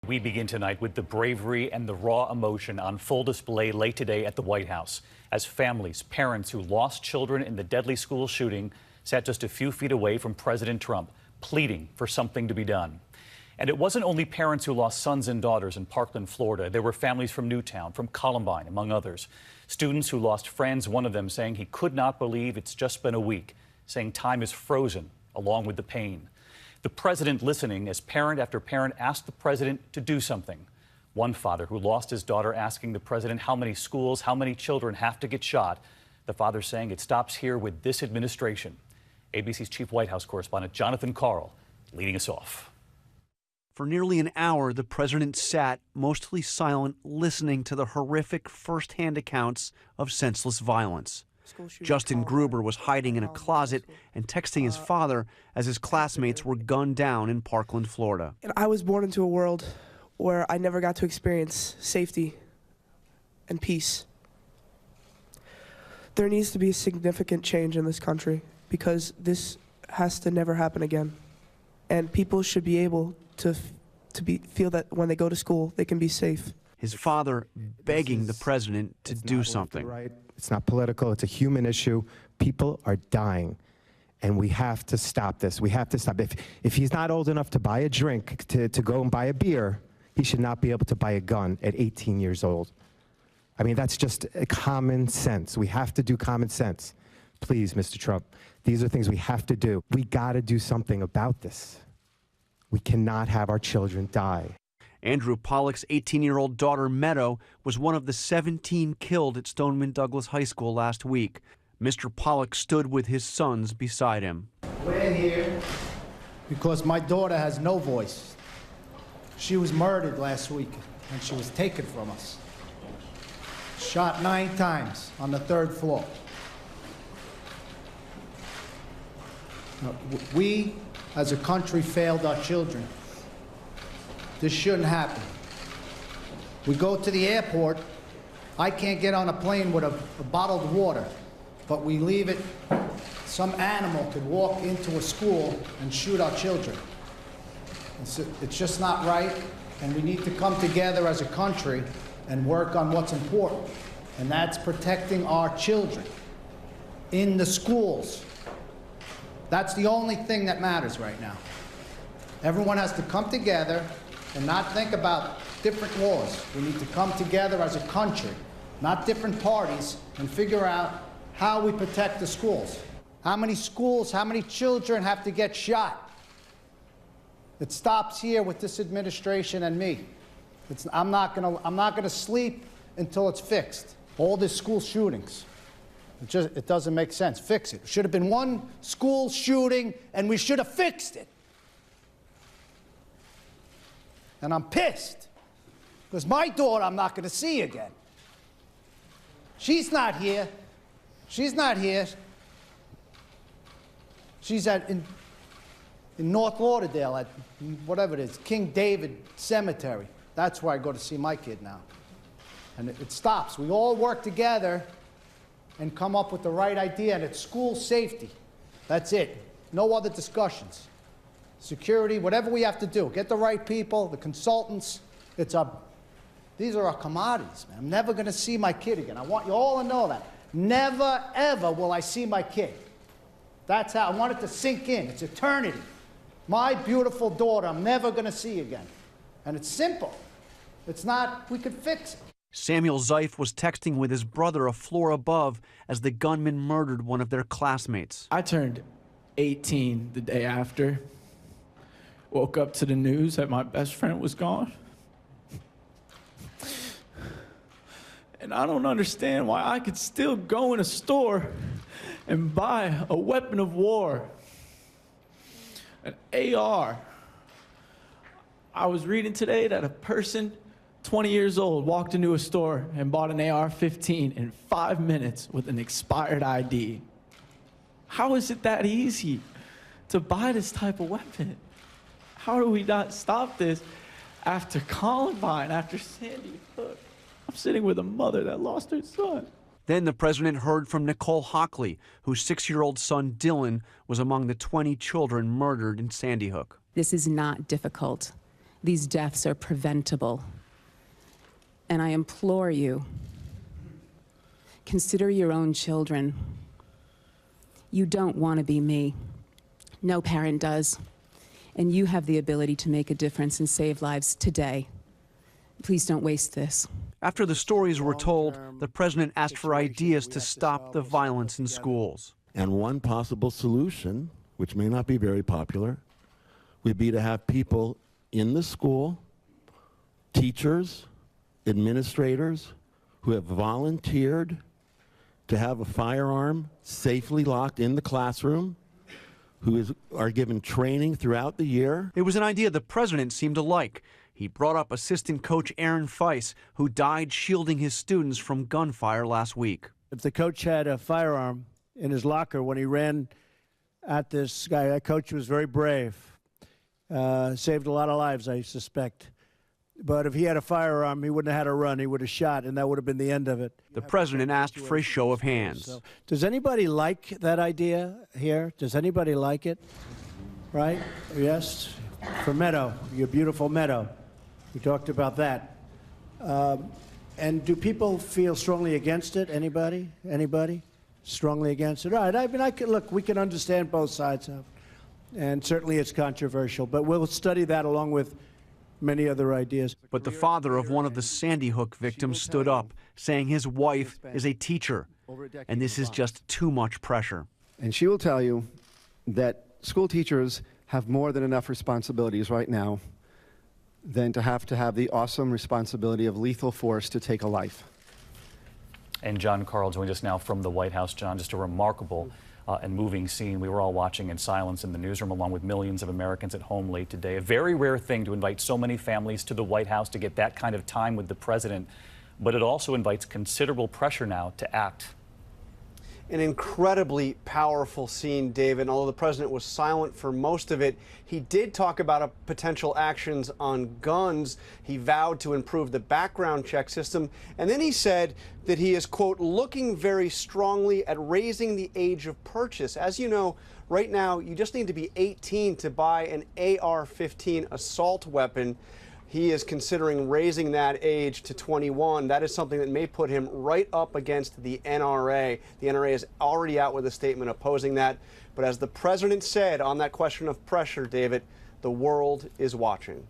We begin tonight with the bravery and the raw emotion on full display late today at the White House as families, parents who lost children in the deadly school shooting sat just a few feet away from President Trump, pleading for something to be done. And it wasn't only parents who lost sons and daughters in Parkland, Florida. There were families from Newtown, from Columbine, among others. Students who lost friends, one of them saying he could not believe it's just been a week, saying time is frozen along with the pain. The president listening as parent after parent asked the president to do something. One father who lost his daughter asking the president how many schools, how many children have to get shot. The father saying it stops here with this administration. ABC's chief White House correspondent Jonathan Karl leading us off. For nearly an hour, the president sat, mostly silent, listening to the horrific first-hand accounts of senseless violence. Justin Gruber was hiding in a closet and texting his father as his classmates were gunned down in Parkland, Florida. And I was born into a world where I never got to experience safety and peace. There needs to be a significant change in this country because this has to never happen again. And people should be able to feel that when they go to school, they can be safe. His father begging the president to do something. It's not political. It's a human issue. People are dying, and we have to stop this. We have to stop. If he's not old enough to buy a drink, to go and buy a beer, he should not be able to buy a gun at 18 years old. I mean, that's just common sense. We have to do common sense. Please, Mr. Trump, these are things we have to do. We got to do something about this. We cannot have our children die. Andrew Pollock's 18-year-old daughter, Meadow, was one of the 17 killed at Stoneman Douglas High School last week. Mr. Pollock stood with his sons beside him. We're here because my daughter has no voice. She was murdered last week, and she was taken from us. Shot 9 times on the 3rd floor. We, as a country, failed our children. This shouldn't happen. We go to the airport. I can't get on a plane with a bottled water, but we leave it. Some animal could walk into a school and shoot our children. It's just not right, and we need to come together as a country and work on what's important, and that's protecting our children in the schools. That's the only thing that matters right now. Everyone has to come together and not think about different laws. We need to come together as a country, not different parties, and figure out how we protect the schools. How many schools, how many children have to get shot? It stops here with this administration and me. I'm not gonna sleep until it's fixed. All these school shootings, it doesn't make sense. Fix it. It should have been one school shooting, and we should have fixed it. And I'm pissed, because my daughter I'm not going to see again. She's not here. She's not here. She's in North Lauderdale at whatever it is, King David Cemetery. That's where I go to see my kid now. And it stops. We all work together and come up with the right idea, and it's school safety. That's it. No other discussions. Security, whatever we have to do. Get the right people, the consultants. These are our commodities, man. I'm never going to see my kid again. I want you all to know that. Never, ever will I see my kid. That's how I want it to sink in. It's eternity. My beautiful daughter, I'm never going to see again. And it's simple. It's not, we could fix it. Samuel Zeif was texting with his brother a floor above as the gunman murdered one of their classmates. I turned 18 the day after. Woke up to the news that my best friend was gone. And I don't understand why I could still go in a store and buy a weapon of war, an AR. I was reading today that a person 20 years old walked into a store and bought an AR-15 in 5 minutes with an expired ID. How is it that easy to buy this type of weapon? How do we not stop this after Columbine, after Sandy Hook? I'm sitting with a mother that lost her son. Then the president heard from Nicole Hockley, whose 6-year-old son Dylan was among the 20 children murdered in Sandy Hook. This is not difficult. These deaths are preventable. And I implore you, consider your own children. You don't want to be me. No parent does. And you have the ability to make a difference and save lives today. Please don't waste this. After the stories were told, the president asked for ideas to stop the violence in schools. And one possible solution, which may not be very popular, would be to have people in the school, teachers, administrators, who have volunteered to have a firearm safely locked in the classroom, who are given training throughout the year. It was an idea the president seemed to like. He brought up assistant coach Aaron Feiss, who died shielding his students from gunfire last week. If the coach had a firearm in his locker when he ran at this guy, that coach was very brave. Saved a lot of lives, I suspect. But if he had a firearm, he wouldn't have had to run. He would have shot, and that would have been the end of it. The president asked for a show of hands. So, does anybody like that idea here? Does anybody like it? Right? Yes? For Meadow, your beautiful Meadow. We talked about that. And do people feel strongly against it? Anybody? Anybody? Strongly against it? All right. I mean, look, we can understand both sides of it. And certainly it's controversial. But we'll study that along with many other ideas. But the father of one of the Sandy Hook victims stood up, saying his wife is a teacher, and this is just too much pressure. And she will tell you that school teachers have more than enough responsibilities right now than to have the awesome responsibility of lethal force to take a life. And John Karl joins us now from the White House. John, just a remarkable and moving scene. We were all watching in silence in the newsroom, along with millions of Americans at home late today. A very rare thing to invite so many families to the White House to get that kind of time with the president, but it also invites considerable pressure now to act. An incredibly powerful scene, David. Although the president was silent for most of it, he did talk about potential actions on guns. He vowed to improve the background check system. And then he said that he is, quote, looking very strongly at raising the age of purchase. As you know, right now, you just need to be 18 to buy an AR-15 assault weapon. He is considering raising that age to 21. That is something that may put him right up against the NRA. The NRA is already out with a statement opposing that. But as the president said on that question of pressure, David, the world is watching.